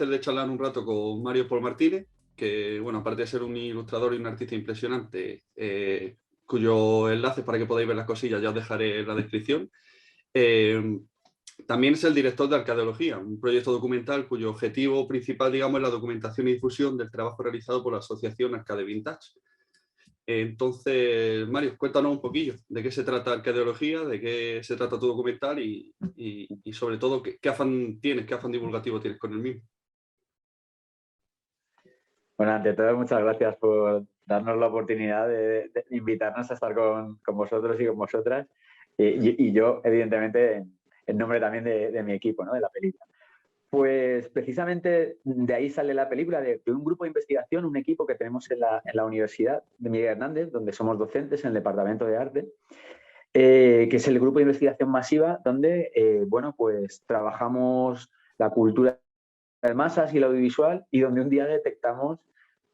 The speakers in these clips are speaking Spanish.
placer de charlar un rato con Mario Pol Martínez, que, bueno, aparte de ser un ilustrador y un artista impresionante, cuyo enlace para que podáis ver las cosillas ya os dejaré en la descripción. También es el director de Arcadeología, un proyecto documental cuyo objetivo principal, digamos, es la documentación y difusión del trabajo realizado por la asociación Arcade Vintage. Entonces, Mario, cuéntanos un poquillo de qué se trata Arcadeología, de qué se trata tu documental y sobre todo qué afán tienes, qué afán divulgativo tienes con el mismo. Bueno, ante todo, muchas gracias por darnos la oportunidad de invitarnos a estar con vosotros y con vosotras. Y yo, evidentemente, en nombre también de mi equipo, ¿no? De la película. Pues precisamente de ahí sale la película, de un grupo de investigación, un equipo que tenemos en la Universidad de Miguel Hernández, donde somos docentes en el Departamento de Arte, que es el grupo de investigación masiva, donde, bueno, pues trabajamos la cultura de masas y el audiovisual, y donde un día detectamos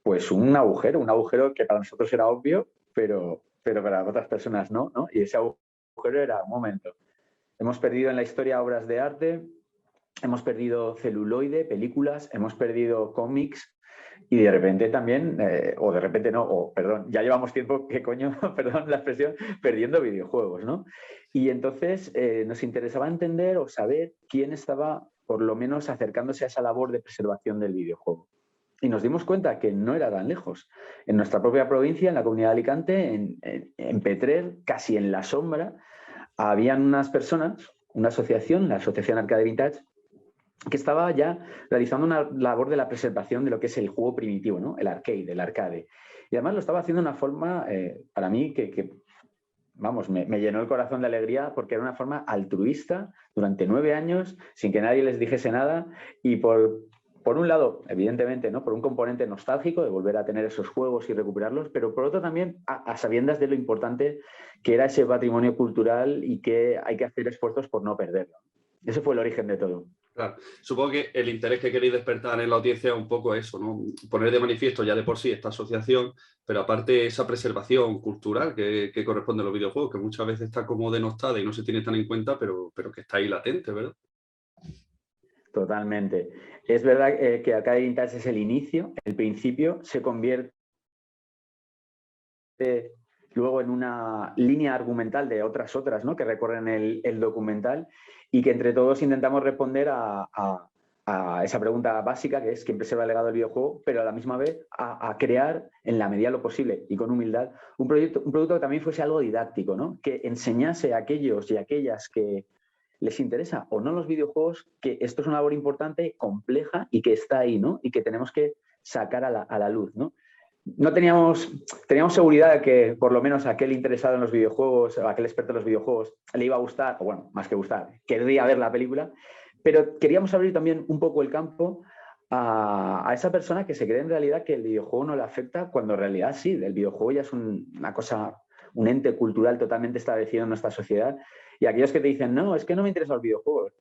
pues un agujero que para nosotros era obvio, pero para otras personas no. Y ese agujero era, un momento, hemos perdido en la historia obras de arte, hemos perdido celuloide, películas, hemos perdido cómics y de repente también, o de repente no, o perdón, ya llevamos tiempo, ¿qué coño? Perdón la expresión, perdiendo videojuegos, ¿no? Y entonces nos interesaba entender o saber quién estaba por lo menos acercándose a esa labor de preservación del videojuego. Y nos dimos cuenta que no era tan lejos. En nuestra propia provincia, en la comunidad de Alicante, en Petrer, casi en la sombra, habían unas personas, una asociación, la Asociación Arcade Vintage, que estaba ya realizando una labor de la preservación de lo que es el juego primitivo, ¿no? El arcade, el arcade. Y además lo estaba haciendo de una forma, para mí, vamos, me llenó el corazón de alegría porque era una forma altruista durante 9 años, sin que nadie les dijese nada y por un lado, evidentemente, ¿no? Por un componente nostálgico de volver a tener esos juegos y recuperarlos, pero por otro también a sabiendas de lo importante que era ese patrimonio cultural y que hay que hacer esfuerzos por no perderlo. Ese fue el origen de todo. Claro. Supongo que el interés que queréis despertar en la audiencia es un poco eso, ¿no? Poner de manifiesto ya de por sí esta asociación, pero aparte esa preservación cultural que corresponde a los videojuegos, que muchas veces está como denostada y no se tiene tan en cuenta, pero que está ahí latente, ¿verdad? Totalmente. Es verdad que Arcade Vintage es el inicio, el principio, se convierte luego en una línea argumental de otras, ¿no? Que recorren el documental y que entre todos intentamos responder a esa pregunta básica que es quién preserva el legado del videojuego, pero a la misma vez a crear en la medida de lo posible y con humildad un producto que también fuese algo didáctico, ¿no? Que enseñase a aquellos y aquellas que les interesa o no los videojuegos que esto es una labor importante, compleja y que está ahí, ¿no? Y que tenemos que sacar a la luz, ¿no? No teníamos seguridad de que por lo menos aquel interesado en los videojuegos o aquel experto en los videojuegos le iba a gustar, o bueno, más que gustar, querría ver la película, pero queríamos abrir también un poco el campo a esa persona que se cree en realidad que el videojuego no le afecta, cuando en realidad sí, el videojuego ya es una cosa, un ente cultural totalmente establecido en nuestra sociedad. Y aquellos que te dicen, no, es que no me interesan los videojuegos,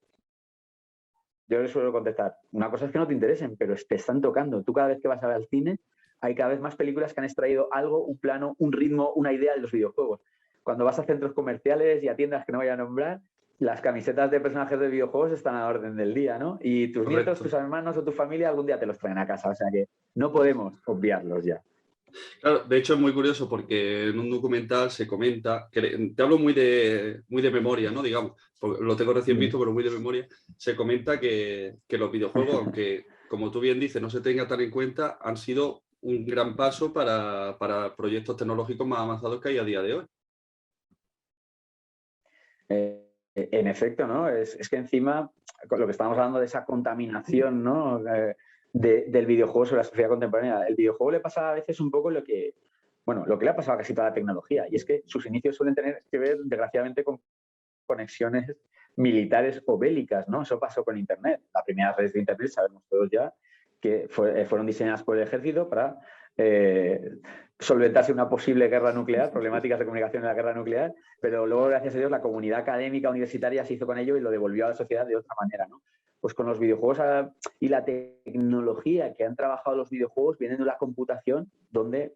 yo les suelo contestar, una cosa es que no te interesen, pero te están tocando. Tú cada vez que vas a ver al cine, hay cada vez más películas que han extraído algo, un plano, un ritmo, una idea de los videojuegos. Cuando vas a centros comerciales y a tiendas que no voy a nombrar, las camisetas de personajes de videojuegos están a la orden del día, ¿no? Y tus nietos, tus hermanos o tu familia algún día te los traen a casa. O sea que no podemos obviarlos ya. Claro, de hecho es muy curioso porque en un documental se comenta, que te hablo muy de memoria, ¿no? Digamos, lo tengo recién visto, pero muy de memoria, se comenta que los videojuegos, aunque como tú bien dices, no se tenga tan en cuenta, han sido un gran paso para proyectos tecnológicos más avanzados que hay a día de hoy. En efecto, ¿no? Es que encima, con lo que estamos hablando de esa contaminación, ¿no? Del videojuego sobre la sociedad contemporánea, el videojuego le pasa a veces un poco lo que le ha pasado a casi toda la tecnología, y es que sus inicios suelen tener que ver, desgraciadamente, con conexiones militares o bélicas, ¿no? Eso pasó con Internet. Las primeras redes de Internet, sabemos todos ya, que fueron diseñadas por el ejército para solventarse una posible guerra nuclear, problemáticas de comunicación en la guerra nuclear, pero luego, gracias a Dios, la comunidad académica universitaria se hizo con ello y lo devolvió a la sociedad de otra manera, ¿no? Pues con los videojuegos y la tecnología que han trabajado los videojuegos vienen de la computación, donde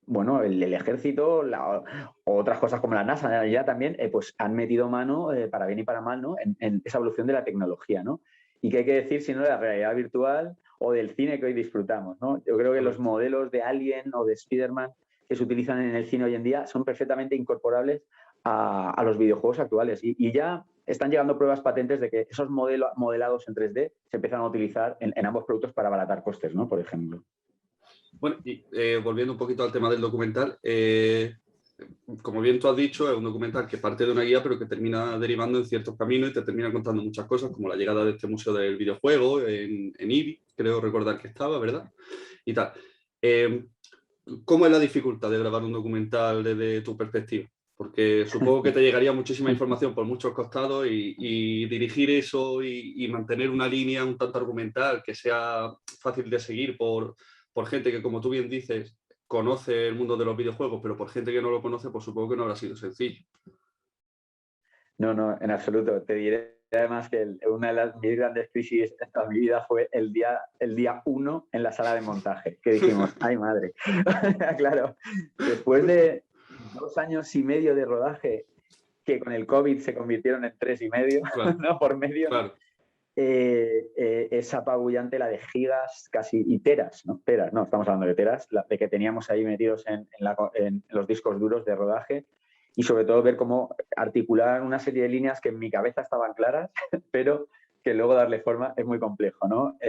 bueno, el ejército o otras cosas como la NASA ya también, pues han metido mano, para bien y para mal, ¿no? En esa evolución de la tecnología, ¿no? Y qué hay que decir si no de la realidad virtual o del cine que hoy disfrutamos, ¿no? Yo creo que los modelos de Alien o de Spider-Man que se utilizan en el cine hoy en día son perfectamente incorporables a los videojuegos actuales y ya están llegando pruebas patentes de que esos modelados en 3D se empiezan a utilizar en ambos productos para abaratar costes, ¿no? Por ejemplo. Bueno, y volviendo un poquito al tema del documental, como bien tú has dicho, es un documental que parte de una guía, pero que termina derivando en ciertos caminos y te termina contando muchas cosas, como la llegada de este museo del videojuego en IBI, creo recordar que estaba, ¿verdad? Y tal. ¿Cómo es la dificultad de grabar un documental desde tu perspectiva? Porque supongo que te llegaría muchísima información por muchos costados y dirigir eso y mantener una línea un tanto argumental que sea fácil de seguir por gente que, como tú bien dices, conoce el mundo de los videojuegos, pero por gente que no lo conoce, pues supongo que no habrá sido sencillo. No, en absoluto. Te diré además que una de mis grandes crisis en toda mi vida fue el día 1 en la sala de montaje, que dijimos, ¡ay madre! Claro, después de 2 años y medio de rodaje, que con el COVID se convirtieron en 3 y medio, Claro, ¿no? Por medio, claro. es apabullante la de gigas casi y teras, ¿no? Teras, no, estamos hablando de teras, de que teníamos ahí metidos en los discos duros de rodaje y sobre todo ver cómo articular una serie de líneas que en mi cabeza estaban claras, pero que luego darle forma es muy complejo, ¿no?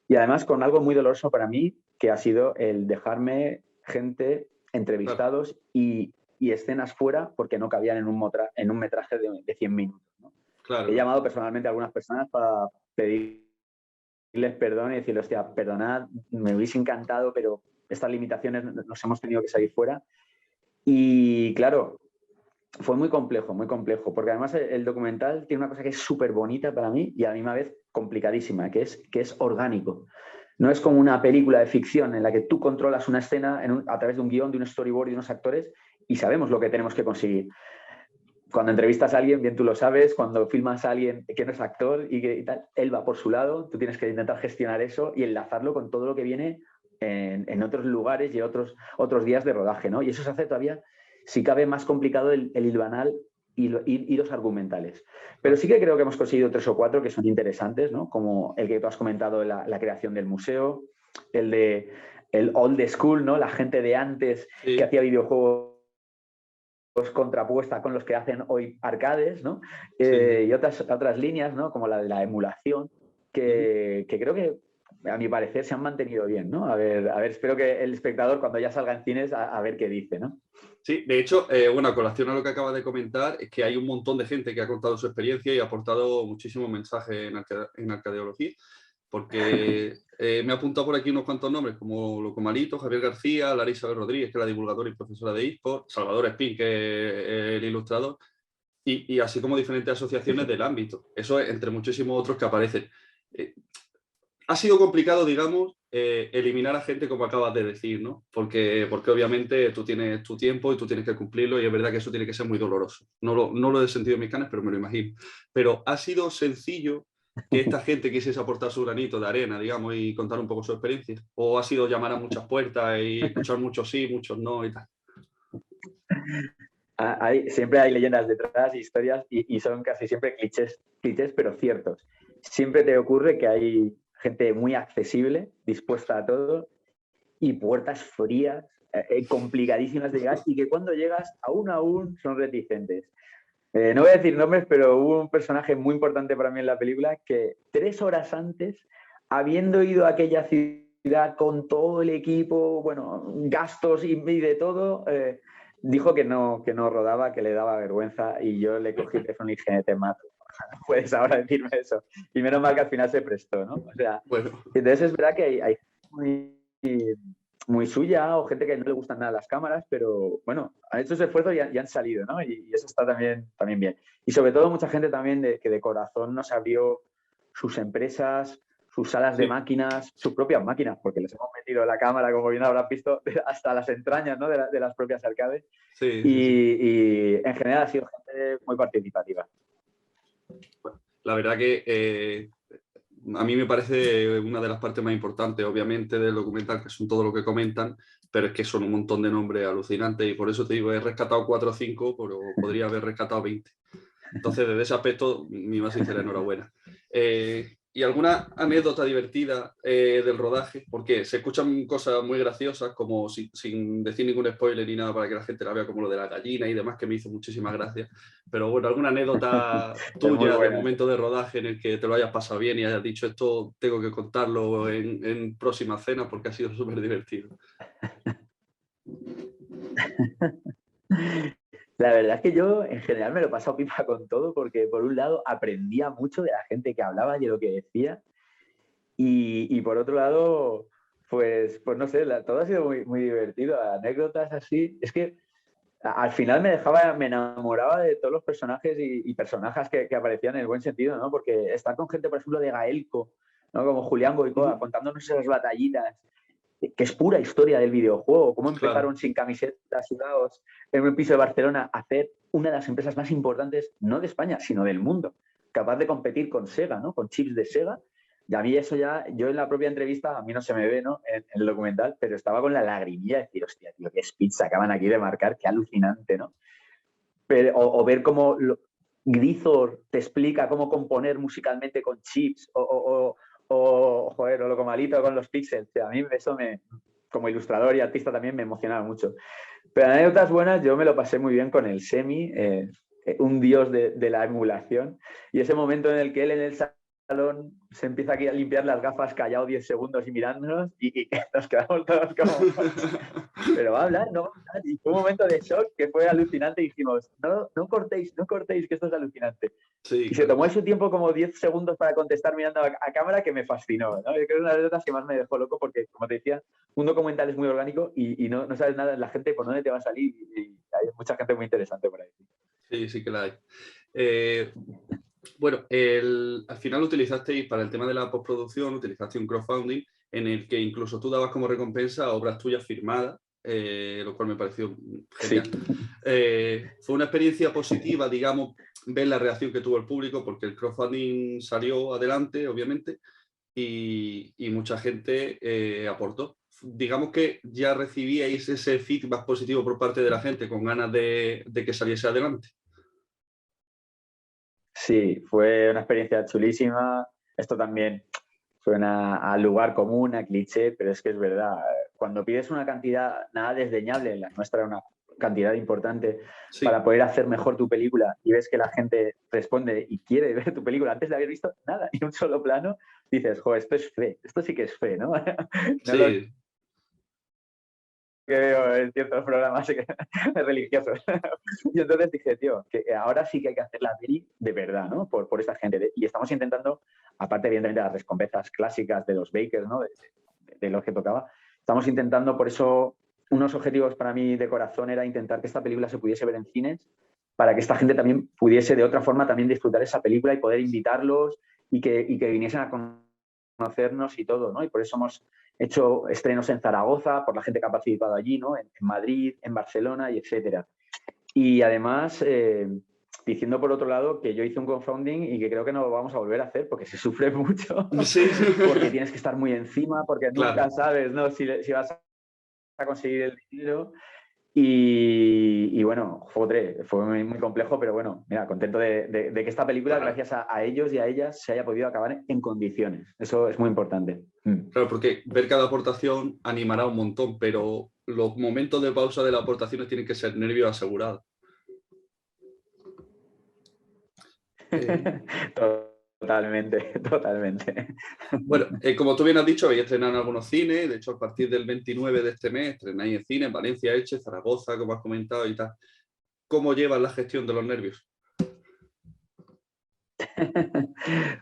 Y además con algo muy doloroso para mí, que ha sido el dejarme gente, entrevistados y escenas fuera porque no cabían en un metraje de 100 minutos, ¿no? Claro. He llamado personalmente a algunas personas para pedirles perdón y decirles, hostia, perdonad, me hubiese encantado, pero estas limitaciones nos hemos tenido que salir fuera. Y claro, fue muy complejo, porque además el documental tiene una cosa que es súper bonita para mí y a la misma vez complicadísima, que es orgánico. No es como una película de ficción en la que tú controlas una escena a través de un guión, de un storyboard y de unos actores y sabemos lo que tenemos que conseguir. Cuando entrevistas a alguien, bien tú lo sabes, cuando filmas a alguien que no es actor y tal, él va por su lado, tú tienes que intentar gestionar eso y enlazarlo con todo lo que viene en otros lugares y otros días de rodaje, ¿no? Y eso se hace todavía, si cabe, más complicado el hilvanal y los argumentales. Pero sí que creo que hemos conseguido 3 o 4 que son interesantes, ¿no? Como el que tú has comentado, la creación del museo, el old school, ¿no? La gente de antes Sí. que hacía videojuegos contrapuesta con los que hacen hoy arcades, ¿no? Sí. Y otras líneas, ¿no? Como la de la emulación, que creo que a mi parecer se han mantenido bien, ¿no? A ver, espero que el espectador cuando ya salga en cines a ver qué dice, ¿no? Sí, de hecho, bueno, a colación a lo que acabas de comentar, es que hay un montón de gente que ha contado su experiencia y ha aportado muchísimos mensajes en arcadeología, porque me ha apuntado por aquí unos cuantos nombres, como Locomalito, Javier García, Larisa Rodríguez, que es la divulgadora y profesora de eSport, Salvador Espín, que es el ilustrador, y así como diferentes asociaciones del ámbito. Eso es entre muchísimos otros que aparecen. Ha sido complicado, digamos, eliminar a gente como acabas de decir, ¿no? Porque obviamente tú tienes tu tiempo y tú tienes que cumplirlo y es verdad que eso tiene que ser muy doloroso. No lo he sentido en mis canes, pero me lo imagino. Pero ha sido sencillo que esta gente quisiese aportar su granito de arena, digamos, y contar un poco su experiencia. O ha sido llamar a muchas puertas y escuchar muchos sí, muchos no y tal. Siempre hay leyendas detrás, historias, y son casi siempre clichés, pero ciertos. Siempre te ocurre que hay gente muy accesible, dispuesta a todo, y puertas frías, complicadísimas de llegar, y que cuando llegas, aún son reticentes. No voy a decir nombres, pero hubo un personaje muy importante para mí en la película que 3 horas antes, habiendo ido a aquella ciudad con todo el equipo, bueno, gastos y de todo, dijo que no rodaba, que le daba vergüenza y yo le cogí el teléfono y dije, te mato. No puedes ahora decirme eso. Y menos mal que al final se prestó, ¿no? O sea, bueno. Entonces es verdad que hay muy suya o gente que no le gustan nada las cámaras, pero bueno, han hecho ese esfuerzo y han salido, ¿no? Y eso está también bien. Y sobre todo mucha gente también que de corazón nos abrió sus empresas, sus salas de máquinas, sus propias máquinas, porque les hemos metido la cámara, como bien habrán visto, hasta las entrañas, ¿no? de las propias arcades. Sí. Y en general ha sido gente muy participativa. La verdad que a mí me parece una de las partes más importantes, obviamente, del documental, que son todo lo que comentan, pero es que son un montón de nombres alucinantes y por eso te digo, he rescatado 4 o 5, pero podría haber rescatado 20. Entonces, desde ese aspecto, mi más sincera enhorabuena. ¿Y alguna anécdota divertida del rodaje? Porque se escuchan cosas muy graciosas, como sin decir ningún spoiler ni nada para que la gente la vea, como lo de la gallina y demás, que me hizo muchísimas gracias. Pero bueno, ¿alguna anécdota Es muy tuya de buena. momento de rodaje en el que te lo hayas pasado bien y hayas dicho esto tengo que contarlo en próximas cenas porque ha sido súper divertido? La verdad es que yo en general me lo he pasado pipa con todo porque por un lado aprendía mucho de la gente que hablaba y de lo que decía y por otro lado, pues no sé, todo ha sido muy, muy divertido. Anécdotas así. Es que al final me enamoraba de todos los personajes y personajes que aparecían en el buen sentido, ¿no? Porque estar con gente, por ejemplo, de Gaelco, ¿no? Como Julián Goicoa, contándonos esas batallitas, que es pura historia del videojuego, cómo Claro, empezaron sin camisetas, sudados, en un piso de Barcelona, a hacer una de las empresas más importantes, no de España, sino del mundo, capaz de competir con Sega, ¿no? Con chips de Sega. Y a mí eso ya, yo en la propia entrevista, a mí no se me ve, ¿no? En el documental, pero estaba con la lagrimilla de decir, hostia, tío, qué speech acaban aquí de marcar, qué alucinante, ¿no? Pero, o ver cómo Grisor te explica cómo componer musicalmente con chips, joder, o lo malito con los píxeles. O sea, a mí eso como ilustrador y artista también me emocionaba mucho. Pero anécdotas buenas, yo me lo pasé muy bien con el Semi, un dios de la emulación, y ese momento en el que él en el salón se empieza aquí a limpiar las gafas callado 10 segundos y mirándonos y nos quedamos todos como, pero va a hablar, no va a hablar. Y fue un momento de shock que fue alucinante y dijimos, no cortéis, no cortéis, que esto es alucinante. sí, Y se claro. tomó ese tiempo como 10 segundos para contestar mirando a cámara que me fascinó, ¿no? Yo creo que es una de las anécdotas que más me dejó loco porque, como te decía, un documental es muy orgánico y no sabes nada de la gente por dónde te va a salir y hay mucha gente muy interesante por ahí. Sí, sí que la hay. Bueno, al final utilizasteis para el tema de la postproducción, utilizaste un crowdfunding en el que incluso tú dabas como recompensa obras tuyas firmadas, lo cual me pareció Sí. genial. Fue una experiencia positiva, digamos, ver la reacción que tuvo el público, porque el crowdfunding salió adelante, obviamente, y mucha gente aportó. Digamos que ya recibíais ese feedback positivo por parte de la gente con ganas de que saliese adelante. Sí, fue una experiencia chulísima. Esto también suena a lugar común, a cliché, pero es que es verdad. Cuando pides una cantidad nada desdeñable, la nuestra era una cantidad importante Sí, para poder hacer mejor tu película y ves que la gente responde y quiere ver tu película antes de haber visto nada y un solo plano, dices, jo, esto es fe, esto sí que es fe, ¿no? No lo sí, que veo en ciertos programas religiosos. Y entonces dije, tío, que ahora sí que hay que hacer la peli de verdad, ¿no? Por esta gente. Y estamos intentando, aparte evidentemente de las recompensas clásicas de los Bakers, ¿no? De los que tocaba, estamos intentando, por eso, unos objetivos para mí de corazón era intentar que esta película se pudiese ver en cines, para que esta gente también pudiese de otra forma también disfrutar esa película y poder invitarlos y que viniesen a conocernos y todo, ¿no? Y por eso hemos hecho estrenos en Zaragoza, por la gente que ha participado allí, ¿no? En Madrid, en Barcelona y etcétera. Y además, diciendo por otro lado que yo hice un crowdfunding y que creo que no lo vamos a volver a hacer porque se sufre mucho, sí, porque tienes que estar muy encima, porque nunca claro. sabes, ¿no? Si vas a conseguir el dinero. Y bueno, joder, fue muy, muy complejo, pero bueno, mira, contento de que esta película, Claro, gracias a ellos y a ellas, se haya podido acabar en condiciones. Eso es muy importante. claro, porque ver cada aportación animará un montón, pero los momentos de pausa de las aportaciones tienen que ser nervios asegurados. Eh, Totalmente, totalmente. bueno, como tú bien has dicho, habéis estrenado en algunos cines, de hecho a partir del 29 de este mes estrenáis en cines, Valencia, Elche, Zaragoza, como has comentado y tal. ¿Cómo llevas la gestión de los nervios?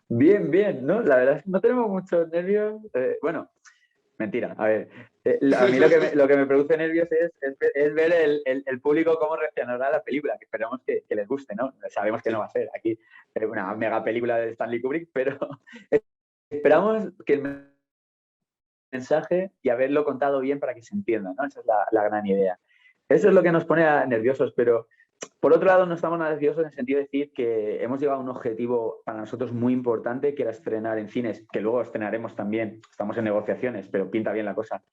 Bien, bien, ¿no? La verdad es que no tenemos muchos nervios. Bueno, mentira. A ver, a mí lo que me produce nervios es ver el público cómo reaccionará a la película, que esperamos que les guste, ¿no? Sabemos que no Sí, va a ser aquí una mega película de Stanley Kubrick, pero esperamos que el mensaje y haberlo contado bien para que se entienda, ¿no? Esa es la gran idea. Eso es lo que nos pone nerviosos, pero por otro lado no estamos nada nerviosos en el sentido de decir que hemos llegado a un objetivo para nosotros muy importante, que era estrenar en cines, que luego estrenaremos también, estamos en negociaciones, pero pinta bien la cosa,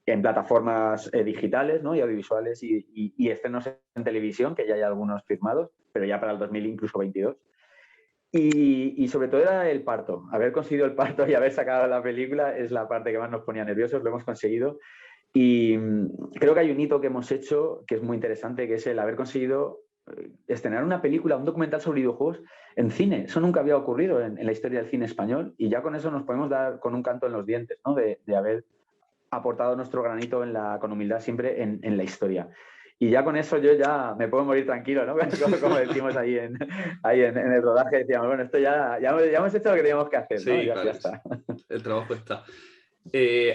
en plataformas digitales, ¿no? Y audiovisuales y estrenos en televisión, que ya hay algunos firmados, pero ya para el 2000 incluso 22. Y sobre todo era el parto. Haber conseguido el parto y haber sacado la película es la parte que más nos ponía nerviosos, lo hemos conseguido. Y creo que hay un hito que hemos hecho que es muy interesante, que es el haber conseguido estrenar una película, un documental sobre videojuegos en cine. Eso nunca había ocurrido en la historia del cine español y ya con eso nos podemos dar con un canto en los dientes, ¿no? De haber aportado nuestro granito con humildad siempre en la historia. Y ya con eso yo ya me puedo morir tranquilo, ¿no? Como decimos ahí en el rodaje, decíamos, bueno, esto ya hemos hecho lo que teníamos que hacer, ¿no? Sí, claro, Ya está. el trabajo está.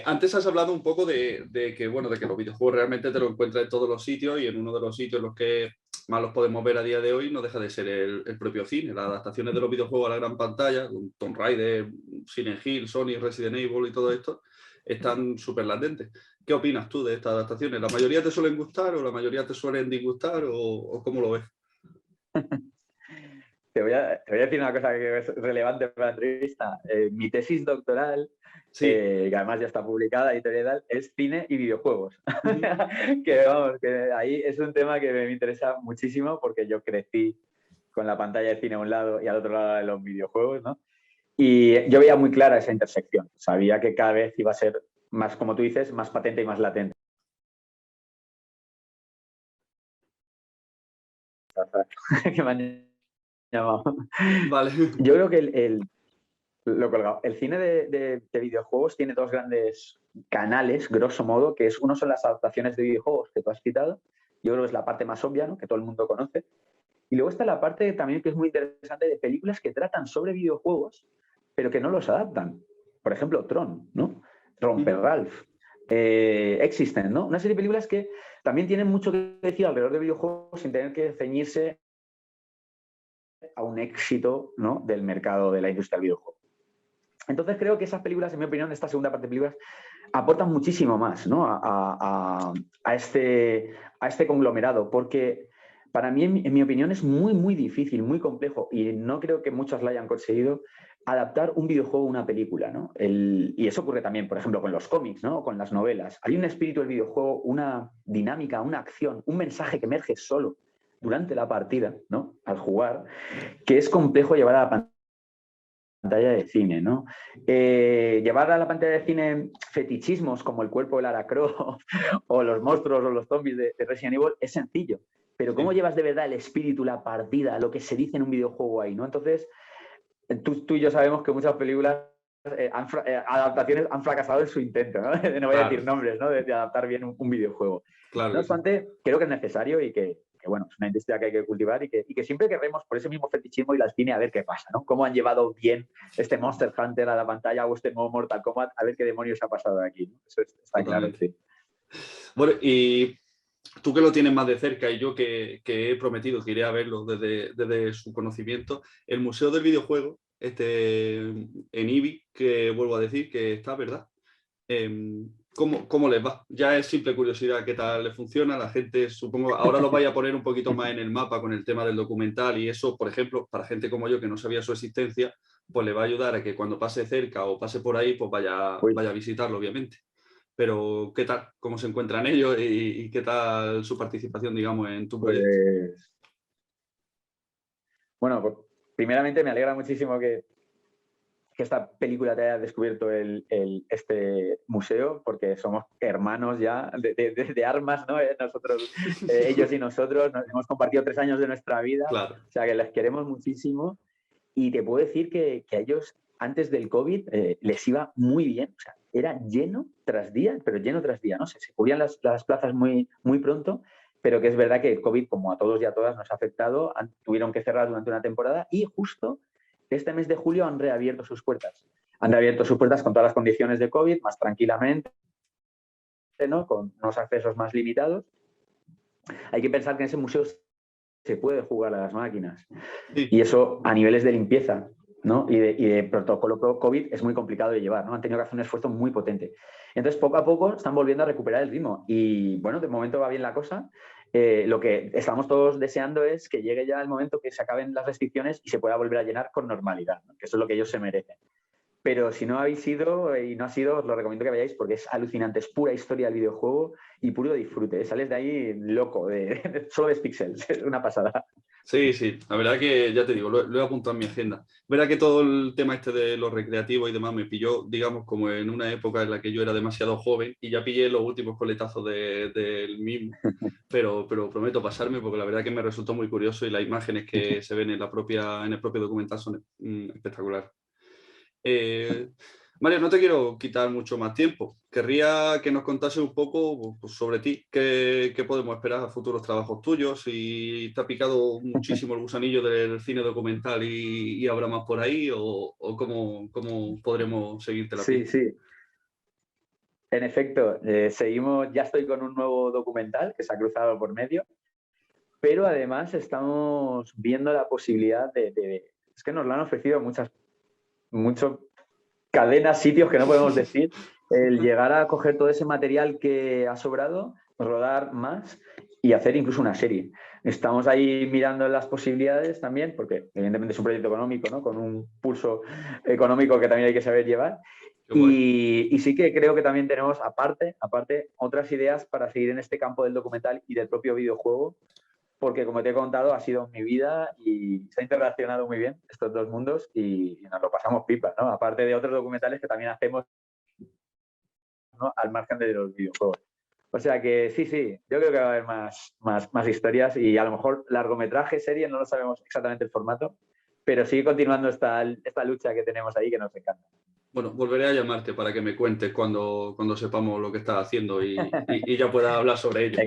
Antes has hablado un poco de que, bueno, de que los videojuegos realmente te los encuentras en todos los sitios y en uno de los sitios en los que más los podemos ver a día de hoy no deja de ser el propio cine. Las adaptaciones de los videojuegos a la gran pantalla, con Tomb Raider, Silent Hill, Sony, Resident Evil y todo esto, están súper latentes. ¿Qué opinas tú de estas adaptaciones? ¿La mayoría te suelen gustar o la mayoría te suelen disgustar o cómo lo ves? Te voy a decir una cosa que es relevante para la entrevista. Mi tesis doctoral, Sí. que además ya está publicada, editorial, es cine y videojuegos. Uh-huh. que ahí es un tema que me interesa muchísimo porque yo crecí con la pantalla de cine a un lado y al otro lado de los videojuegos, ¿no? Y yo veía muy clara esa intersección. Sabía que cada vez iba a ser más, como tú dices, más patente y más latente. que me han llamado. Vale. Yo creo que lo colgado. El cine de videojuegos tiene dos grandes canales, grosso modo, que es uno son las adaptaciones de videojuegos que tú has citado. Yo creo que es la parte más obvia, ¿no? Que todo el mundo conoce. Y luego está la parte también que es muy interesante de películas que tratan sobre videojuegos, pero que no los adaptan. Por ejemplo, Tron, ¿no? Romper Ralph, Existence, ¿no? Una serie de películas que también tienen mucho que decir alrededor de videojuegos sin tener que ceñirse a un éxito, ¿no? Del mercado de la industria del videojuego. Entonces creo que esas películas, en mi opinión, esta segunda parte de películas, aportan muchísimo más, ¿no? a este conglomerado, porque para mí, en mi opinión, es muy, muy difícil, muy complejo, y no creo que muchos lo hayan conseguido, adaptar un videojuego a una película, ¿no? Y eso ocurre también, por ejemplo, con los cómics, ¿no? Con las novelas. Hay un espíritu del videojuego, una dinámica, una acción, un mensaje que emerge solo durante la partida, ¿no? Al jugar, que es complejo llevar a la pantalla de cine, ¿no? Llevar a la pantalla de cine fetichismos como el cuerpo de Lara Croft o los monstruos o los zombies de Resident Evil es sencillo, pero ¿cómo llevas de verdad el espíritu, la partida, lo que se dice en un videojuego ahí, ¿no? Entonces, tú y yo sabemos que muchas películas adaptaciones han fracasado en su intento, ¿no? No voy a decir nombres, ¿no? De adaptar bien un videojuego. Claro. No obstante, creo que es necesario y que bueno, es una industria que hay que cultivar y que siempre queremos por ese mismo fetichismo ir al cine a ver qué pasa, ¿no? Cómo han llevado bien este Monster Hunter a la pantalla o este nuevo Mortal Kombat, a ver qué demonios ha pasado aquí, ¿no? Eso está claro, sí. Bueno, y tú que lo tienes más de cerca y yo que he prometido que iré a verlo desde su conocimiento, el Museo del Videojuego, en IBI, que vuelvo a decir que está, ¿verdad? ¿Cómo les va? Ya es simple curiosidad qué tal le funciona. La gente, supongo, ahora lo vaya a poner un poquito más en el mapa con el tema del documental y eso, por ejemplo, para gente como yo que no sabía su existencia, pues le va a ayudar a que cuando pase cerca o pase por ahí, pues vaya a visitarlo, obviamente. Pero, ¿qué tal? ¿Cómo se encuentran ellos y qué tal su participación, digamos, en tu proyecto? Bueno, pues primeramente me alegra muchísimo que esta película te haya descubierto este museo, porque somos hermanos ya de armas, ¿no? Nosotros, ellos y nosotros, hemos compartido 3 años de nuestra vida, claro. O sea que les queremos muchísimo y te puedo decir que a ellos antes del COVID les iba muy bien, o sea, era lleno tras día, pero lleno tras día, ¿no? Se cubrían las plazas muy, muy pronto, pero que es verdad que el COVID, como a todos y a todas, nos ha afectado, tuvieron que cerrar durante una temporada y justo este mes de julio han reabierto sus puertas. Han reabierto sus puertas con todas las condiciones de COVID, más tranquilamente, ¿no? Con unos accesos más limitados. Hay que pensar que en ese museo se puede jugar a las máquinas. Sí. Y eso a niveles de limpieza, ¿no? y de protocolo COVID es muy complicado de llevar, ¿no? Han tenido que hacer un esfuerzo muy potente. Entonces, poco a poco están volviendo a recuperar el ritmo. Y bueno, de momento va bien la cosa. Lo que estamos todos deseando es que llegue ya el momento que se acaben las restricciones y se pueda volver a llenar con normalidad, ¿no? Que eso es lo que ellos se merecen. Pero si no habéis ido y no ha sido, os lo recomiendo que vayáis porque es alucinante, es pura historia del videojuego y puro disfrute. Sales de ahí loco, solo ves píxeles, es una pasada. Sí, sí, la verdad que ya te digo, lo he apuntado en mi agenda. Verá que todo el tema este de los recreativos y demás me pilló, digamos, como en una época en la que yo era demasiado joven y ya pillé los últimos coletazos del mismo, pero prometo pasarme porque la verdad que me resultó muy curioso y las imágenes que se ven en el propio documental son espectaculares. Mario, no te quiero quitar mucho más tiempo. Querría que nos contase un poco pues, sobre ti, qué podemos esperar a futuros trabajos tuyos, si te ha picado muchísimo el gusanillo del cine documental y habrá más por ahí, o cómo podremos seguirte la Sí, pista. sí. En efecto, seguimos, ya estoy con un nuevo documental que se ha cruzado por medio, pero además estamos viendo la posibilidad es que nos lo han ofrecido muchas cadenas, sitios que no podemos decir, el llegar a coger todo ese material que ha sobrado, rodar más y hacer incluso una serie. Estamos ahí mirando las posibilidades también, porque evidentemente es un proyecto económico, ¿no? Con un pulso económico que también hay que saber llevar. Qué guay. Y sí que creo que también tenemos, aparte, otras ideas para seguir en este campo del documental y del propio videojuego, porque como te he contado, ha sido mi vida y se ha interrelacionado muy bien estos dos mundos y nos lo pasamos pipa, ¿no? Aparte de otros documentales que también hacemos, ¿no? Al margen de los videojuegos. O sea que sí, yo creo que va a haber más historias y a lo mejor largometraje, serie, no lo sabemos exactamente el formato, pero sigue continuando esta lucha que tenemos ahí que nos encanta. Bueno, volveré a llamarte para que me cuentes cuando sepamos lo que estás haciendo y ya pueda hablar sobre ello.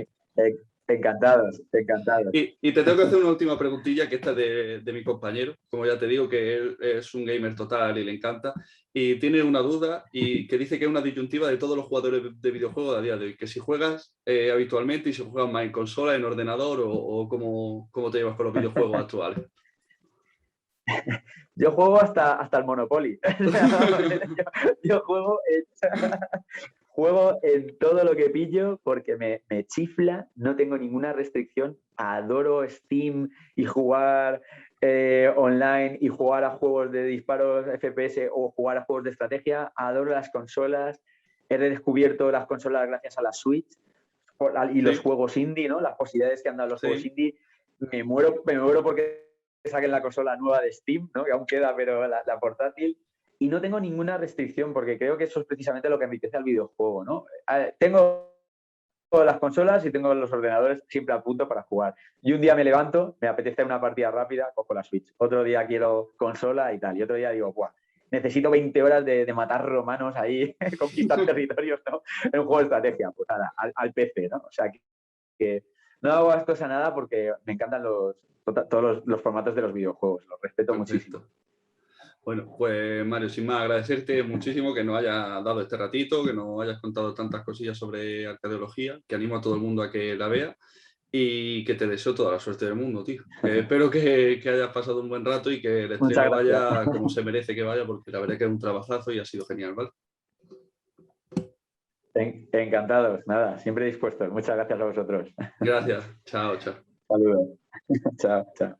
Encantados, encantados. Y te tengo que hacer una última preguntilla, que esta es de mi compañero, como ya te digo, que él es un gamer total y le encanta, y tiene una duda y que dice que es una disyuntiva de todos los jugadores de videojuegos a día de hoy, que si juegas habitualmente y si juegas más en consola, en ordenador o cómo te llevas con los videojuegos actuales. Yo juego hasta el Monopoly. yo juego en todo lo que pillo porque me chifla, no tengo ninguna restricción, adoro Steam y jugar online y jugar a juegos de disparos FPS o jugar a juegos de estrategia, adoro las consolas, he redescubierto las consolas gracias a la Switch y los juegos indie, ¿no? Las posibilidades que han dado los juegos indie, me muero porque saquen la consola nueva de Steam, ¿no? Que aún queda, pero la portátil. Y no tengo ninguna restricción, porque creo que eso es precisamente lo que enriquece al videojuego, ¿no? Tengo las consolas y tengo los ordenadores siempre a punto para jugar. Y un día me levanto, me apetece una partida rápida, cojo la Switch. Otro día quiero consola y tal. Y otro día digo, ¡buah! Necesito 20 horas de matar romanos ahí, conquistar territorios, ¿no? En un juego de estrategia. Pues nada, al PC, ¿no? O sea, que no hago esto a nada porque me encantan todos los formatos de los videojuegos. Los respeto muchísimo. Bueno, pues Mario, sin más agradecerte muchísimo que nos hayas dado este ratito, que nos hayas contado tantas cosillas sobre arqueología, que animo a todo el mundo a que la vea y que te deseo toda la suerte del mundo, tío. Espero que hayas pasado un buen rato y que el estreno vaya como se merece que vaya, porque la verdad que es un trabajazo y ha sido genial, ¿vale? Encantados, nada, siempre dispuestos. Muchas gracias a vosotros. Gracias, chao. Saludos. Chao.